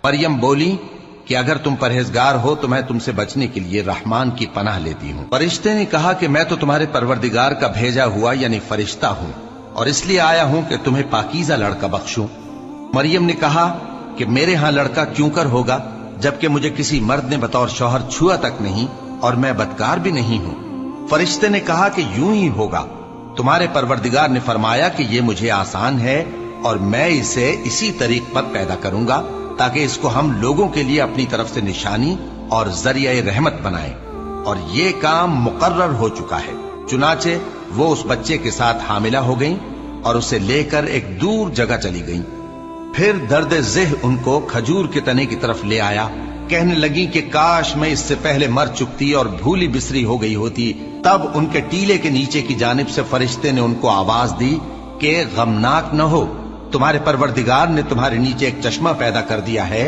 مریم بولی کہ اگر تم پرہیزگار ہو تو میں تم سے بچنے کے لیے رحمان کی پناہ لیتی ہوں۔ فرشتے نے کہا کہ میں تو تمہارے پروردگار کا بھیجا ہوا یعنی فرشتہ ہوں، اور اس لیے آیا ہوں کہ تمہیں پاکیزہ لڑکا بخشوں۔ مریم نے کہا کہ میرے ہاں لڑکا کیوں کر ہوگا جبکہ مجھے کسی مرد نے بطور شوہر چھوا تک نہیں اور میں بدکار بھی نہیں ہوں۔ فرشتے نے کہا کہ یوں ہی ہوگا، تمہارے پروردگار نے فرمایا کہ یہ مجھے آسان ہے اور میں اسے اسی طریق پر پیدا کروں گا تاکہ اس کو ہم لوگوں کے لیے اپنی طرف سے نشانی اور ذریعہ رحمت بنائیں، اور یہ کام مقرر ہو چکا ہے۔ چنانچہ وہ اس بچے کے ساتھ حاملہ ہو گئیں اور اسے لے کر ایک دور جگہ چلی گئیں۔ پھر درد ذہ ان کو کھجور کے تنے کی طرف لے آیا، کہنے لگی کہ کاش میں اس سے پہلے مر چکتی اور بھولی بسری ہو گئی ہوتی۔ تب ان کے ٹیلے کے نیچے کی جانب سے فرشتے نے ان کو آواز دی کہ غمناک نہ ہو، تمہارے پروردگار نے تمہارے نیچے ایک چشمہ پیدا کر دیا ہے